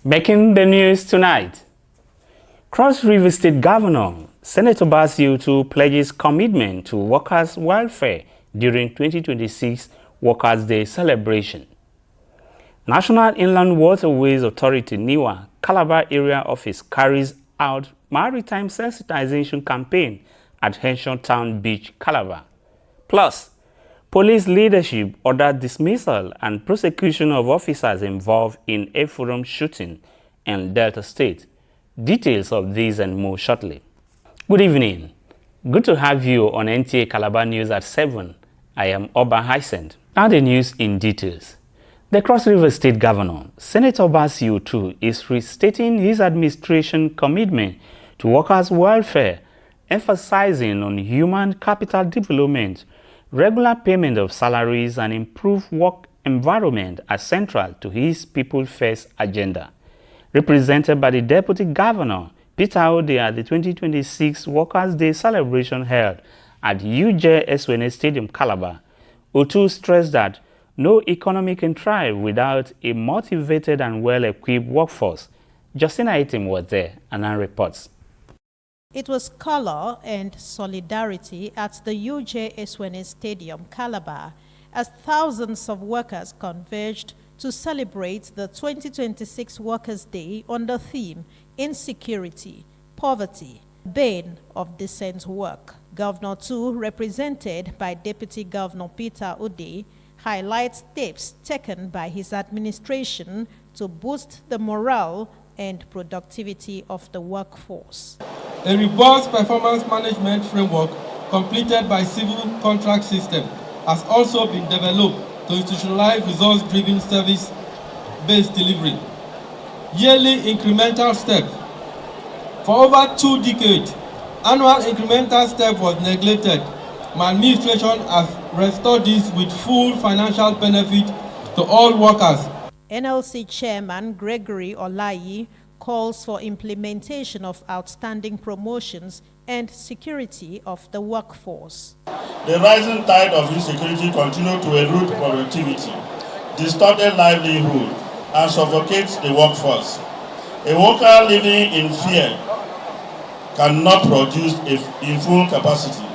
Making the news tonight, Cross River State Governor Senator Bassey Otu pledges commitment to workers' welfare during 2026 Workers' Day celebration. National Inland Waterways Authority Nta Calabar Area Office carries out maritime sensitization campaign at Henshaw Town Beach, Calabar. Plus, police leadership ordered dismissal and prosecution of officers involved in a forum shooting in Delta State. Details of these and more shortly. Good evening. Good to have you on Nta Calabar News at 7. I am Oba Hyacinth. Now the news in details. The Cross River State Governor, Senator Bassey Otu, is restating his administration commitment to workers' welfare, emphasizing on human capital development, regular payment of salaries, and improved work environment as central to his People First agenda. Represented by the Deputy Governor, Peter Ode, at the 2026 Workers' Day celebration held at UJ Stadium, Calabar, Otu stressed that no economy can thrive without a motivated and well-equipped workforce. Justina Itim was there and now reports. It was color and solidarity at the UJ Stadium, Calabar, as thousands of workers converged to celebrate the 2026 Workers' Day on the theme Insecurity, Poverty, Bane of Decent Work. Governor Otu, represented by Deputy Governor Peter Ode, highlights steps taken by his administration to boost the morale and productivity of the workforce. A robust performance management framework completed by civil contract system has also been developed to institutionalize results-driven service-based delivery. Yearly incremental step. For over 2 decades, annual incremental step was neglected. My administration has restored this with full financial benefit to all workers. NLC Chairman Gregory Olayi calls for implementation of outstanding promotions and security of the workforce. The rising tide of insecurity continues to erode productivity, distorted livelihood, and suffocates the workforce. A worker living in fear cannot produce in full capacity.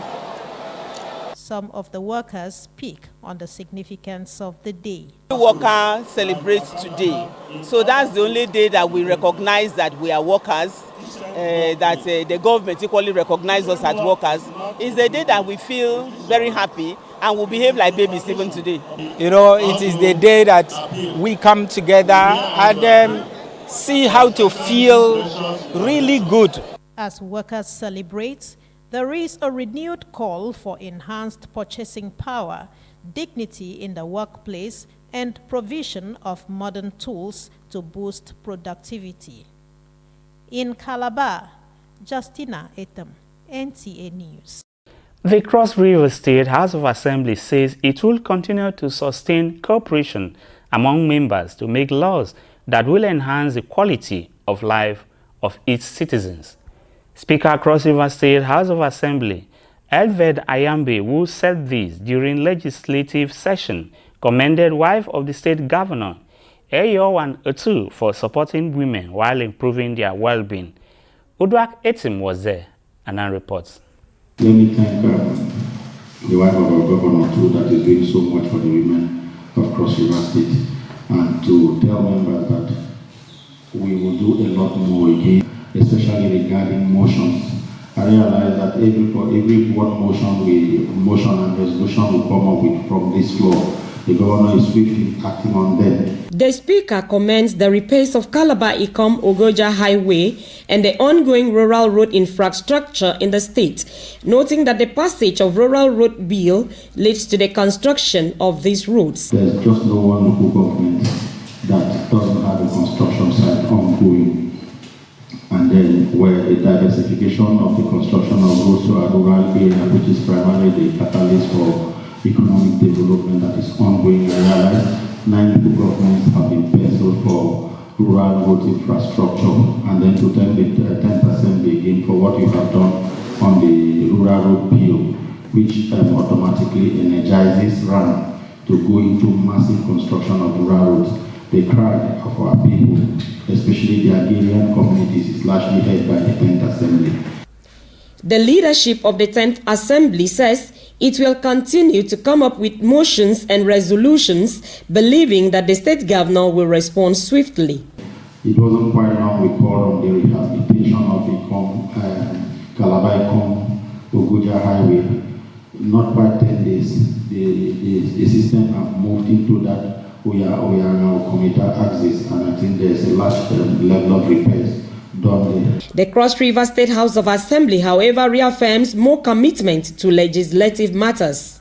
Some of the workers speak on the significance of the day. The worker celebrates today, so that's the only day that we recognize that we are workers, that the government equally recognizes us as workers. It's the day that we feel very happy and we behave like babies even today. You know, it is the day that we come together and see how to feel really good. As workers celebrate, there is a renewed call for enhanced purchasing power, dignity in the workplace, and provision of modern tools to boost productivity. In Calabar, Justina Itim, NTA News. The Cross River State House of Assembly says it will continue to sustain cooperation among members to make laws that will enhance the quality of life of its citizens. Speaker Cross River State House of Assembly, Elved Ayambe, who said this during legislative session, commended wife of the state governor, Eyowan Otu, for supporting women while improving their well-being. Udwak Etim was there and now reports. Let me thank the wife of our governor too, that is doing so much for the women of Cross River State, and to tell members that we will do a lot more again, especially regarding motions. I realize that for every one motion and resolution will come up with from this floor, the governor is swiftly acting on them. The speaker commends the repairs of Calabar-Ikom-Ogoja Highway and the ongoing rural road infrastructure in the state, noting that the passage of Rural Road Bill leads to the construction of these roads. There's just no one local government that doesn't have a construction site ongoing. And then where a diversification of the construction of roads to a rural area, which is primarily the catalyst for economic development that is ongoing. I realize 9 local governments have been penciled for rural road infrastructure, and then to turn the 10% again for what you have done on the rural road bill, which automatically energizes RAN to go into massive construction of rural roads. The cry of our people, especially the agrarian communities, is largely heard by the 10th Assembly. The leadership of the 10th Assembly says it will continue to come up with motions and resolutions, believing that the state governor will respond swiftly. It wasn't quite long we called on the rehabilitation of the Calabar-Ikom-Ogoja Highway. Not quite 10 days, the system have moved into that. We are now committed access, and I think there's a large level of repairs done there. The Cross River State House of Assembly, however, reaffirms more commitment to legislative matters.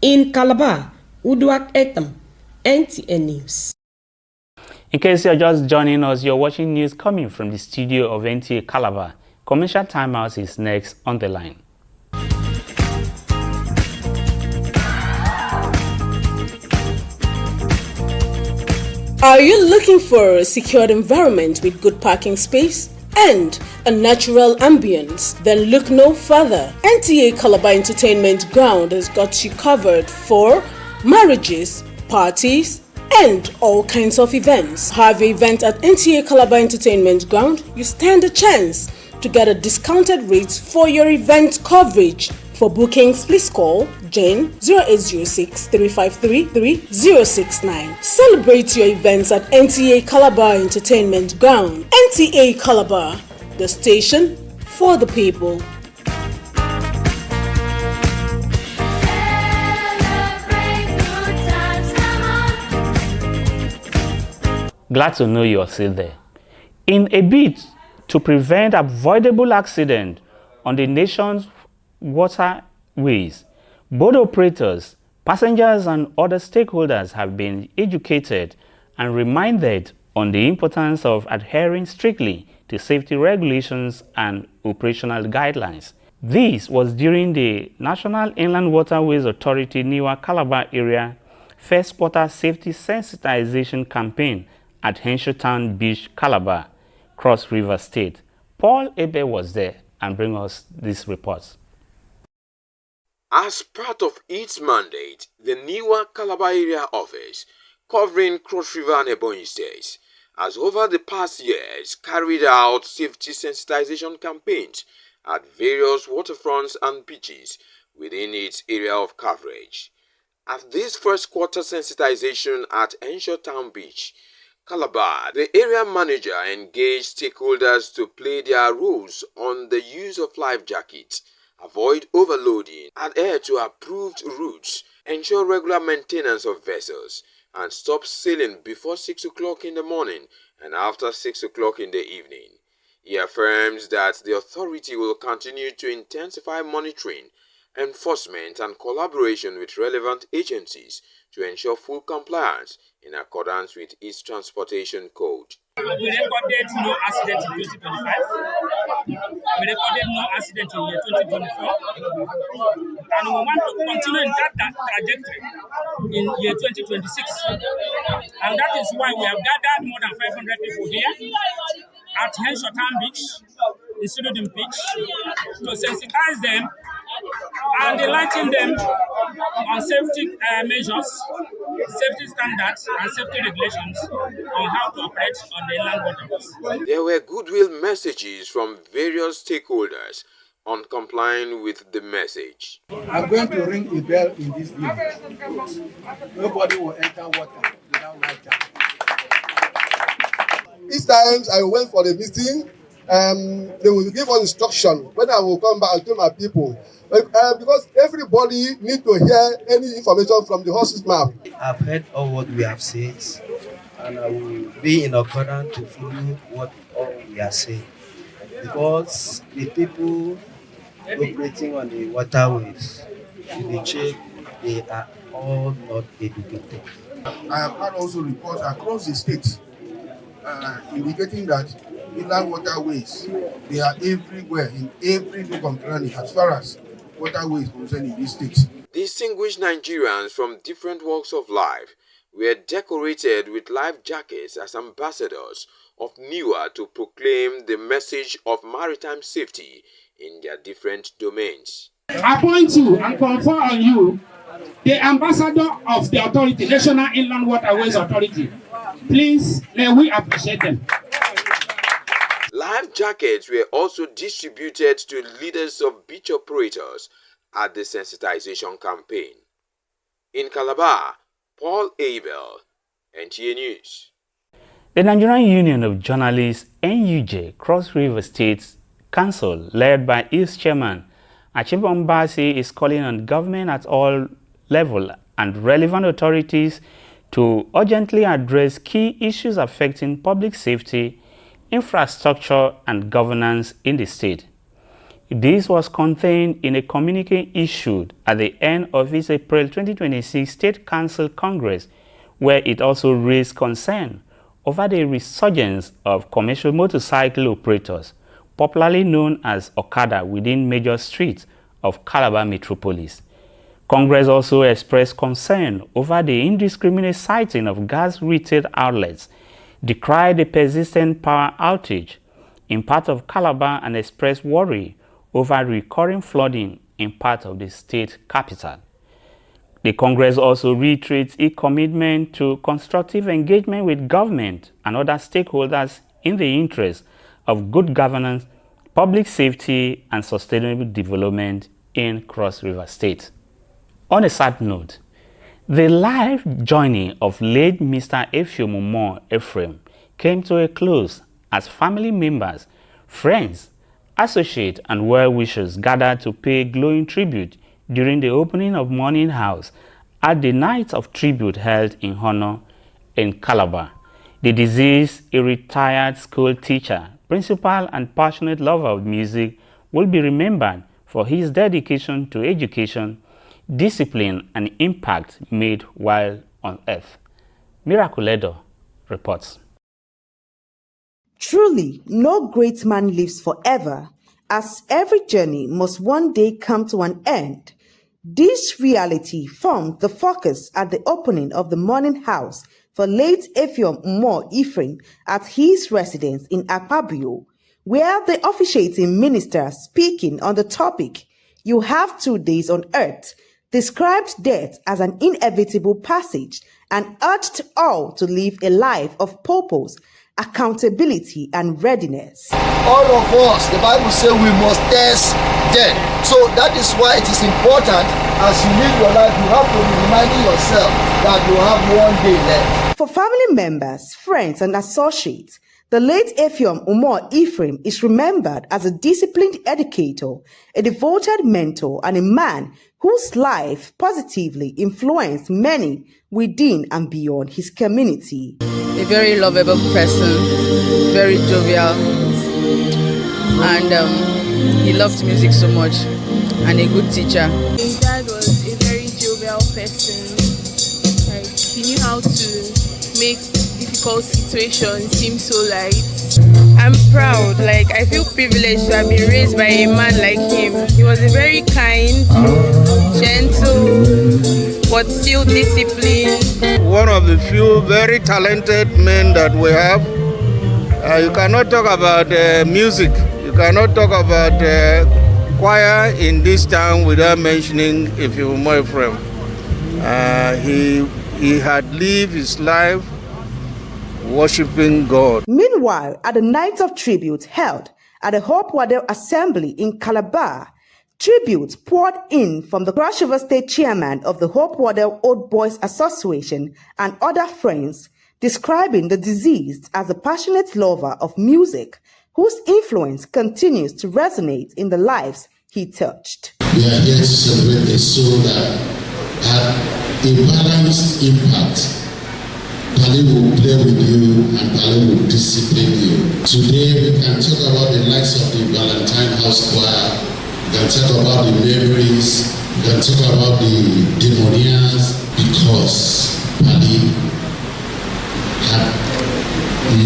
In Calabar, Uduak Etam, NTA News. In case you're just joining us, you're watching news coming from the studio of Nta Calabar. Commercial Timeout is next on the line. Are you looking for a secured environment with good parking space and a natural ambience? Then look no further. Nta Calabar Entertainment Ground has got you covered for marriages, parties, and all kinds of events. Have an event at Nta Calabar Entertainment Ground, you stand a chance to get a discounted rate for your event coverage. For bookings, please call Jane 0806 353 3069. Celebrate your events at Nta Calabar Entertainment Ground. Nta Calabar, the station for the people. Glad to know you're still there. In a bid to prevent avoidable accident on the nation's waterways, boat operators, passengers, and other stakeholders have been educated and reminded on the importance of adhering strictly to safety regulations and operational guidelines. This was during the National Inland Waterways Authority Nta Calabar area first quarter safety sensitization campaign at Henshaw Town Beach, Calabar, Cross River State. Paul Ebe was there and bring us this report. As part of its mandate, the Nta Calabar area office, covering Cross River and Ebonyi states, has over the past years carried out safety sensitization campaigns at various waterfronts and beaches within its area of coverage. At this first quarter sensitization at Henshaw Town Beach, Calabar, the area manager engaged stakeholders to play their roles on the use of life jackets, avoid overloading, adhere to approved routes, ensure regular maintenance of vessels, and stop sailing before 6 o'clock in the morning and after 6 o'clock in the evening. He affirms that the authority will continue to intensify monitoring, enforcement, and collaboration with relevant agencies to ensure full compliance in accordance with its transportation code. We recorded no accident in 2025. We recorded no accident in year 2024. And we want to continue in that trajectory in year 2026. And that is why we have gathered more than 500 people here at Henshaw Town Beach, the Student Beach, to sensitize them and enlighten them on safety measures, safety standards, and safety regulations on how to operate on the inland waterways. There were goodwill messages from various stakeholders on complying with the message. I'm going to ring a bell in this village. Nobody will enter water without life jacket. Each time I went for the meeting, they will give us instruction. When I will come back, I'll tell my people. Because everybody needs to hear any information from the horse's mouth. I've heard all what we have said, and I will be in accordance to follow what all we are saying. Because the people operating on the waterways, if you check, they are all not educated. I have had also reports across the state indicating that inland waterways, they are everywhere, in every nook and cranny, as far as waterways concerned in this state. Distinguished Nigerians from different walks of life were decorated with life jackets as ambassadors of NIWA to proclaim the message of maritime safety in their different domains. Appoint you and confer on you the ambassador of the authority, National Inland Waterways Authority. Please, may we appreciate them. Life jackets were also distributed to leaders of beach operators at the sensitization campaign. In Calabar, Paul Abel, NTA News. The Nigerian Union of Journalists, NUJ, Cross River State Council, led by its chairman, Achibon Mbasi, is calling on government at all levels and relevant authorities to urgently address key issues affecting public safety, infrastructure, and governance in the state. This was contained in a communique issued at the end of its April 2026 State Council Congress, where it also raised concern over the resurgence of commercial motorcycle operators, popularly known as Okada, within major streets of Calabar metropolis. Congress also expressed concern over the indiscriminate sighting of gas retail outlets, decried the persistent power outage in part of Calabar, and expressed worry over recurring flooding in part of the state capital. The Congress also reiterates its commitment to constructive engagement with government and other stakeholders in the interest of good governance, public safety, and sustainable development in Cross River State. On a sad note, the life journey of late Mr. Efiomumo Ephraim came to a close as family members, friends, associates, and well-wishers gathered to pay glowing tribute during the opening of Mourning House at the Night of Tribute held in honor in Calabar. The deceased, a retired school teacher, principal, and passionate lover of music, will be remembered for his dedication to education, discipline, and impact made while on earth. Miraculedo reports. Truly, no great man lives forever, as every journey must one day come to an end. This reality formed the focus at the opening of the Mourning House for late Efiomumo Ephraim at his residence in Akpabio, where the officiating minister, speaking on the topic, "You have 2 days on earth," described death as an inevitable passage and urged all to live a life of purpose, accountability, and readiness. All of us, the Bible says we must test death. So that is why it is important as you live your life, you have to be reminding yourself that you have 1 day left. For family members, friends, and associates, the late Efiomumo Ephraim is remembered as a disciplined educator, a devoted mentor, and a man whose life positively influenced many within and beyond his community. A very lovable person, very jovial, and he loved music so much, and a good teacher. His dad was a very jovial person. Like, he knew how to make difficult situations seem so light. I'm proud, like I feel privileged to have been raised by a man like him. He was a very kind, gentle, but still disciplined. One of the few very talented men that we have. You cannot talk about music, you cannot talk about choir in this town without mentioning Efiomumo Ephraim. He had lived his life worshiping God. Meanwhile, at the Night of Tribute held at the Hope Waddell Assembly in Calabar, tributes poured in from the Cross River State Chairman of the Hope Waddell Old Boys Association and other friends, describing the deceased as a passionate lover of music whose influence continues to resonate in the lives he touched. We are here to celebrate a soul that had a balanced impact Pali will play with you and Pali will discipline you. Today we can talk about the likes of the Valentine House Choir, we can talk about the memories, we can talk about the demonias, because Pali had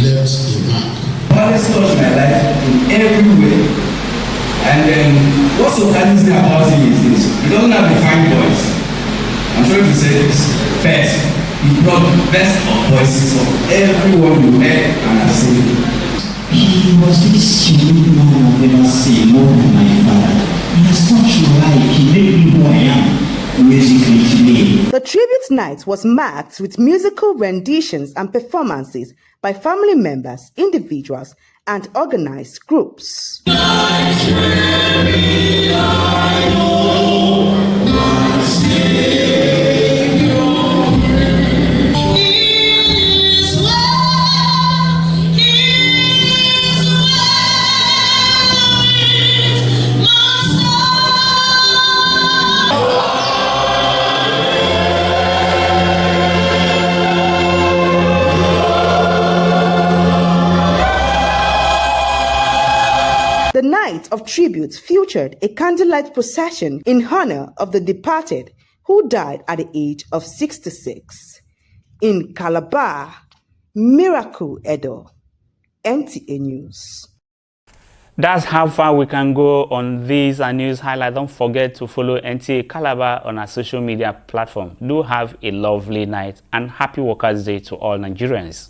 left a mark. Pali touched my life in every way. And what's so fascinating about him is this: he doesn't have a fine voice. I'm sorry to say this, but he brought the best of voices of everyone you heard and have seen. He was this unique man I've ever seen, more than my father. He has touched my life. He made me who I am musically today. The tribute night was marked with musical renditions and performances by family members, individuals, and organized groups. The night of tribute featured a candlelight procession in honor of the departed who died at the age of 66. In Calabar, Miracle Edo, NTA News. That's how far we can go on these news highlights. Don't forget to follow Nta Calabar on our social media platform. Do have a lovely night and happy Workers' Day to all Nigerians.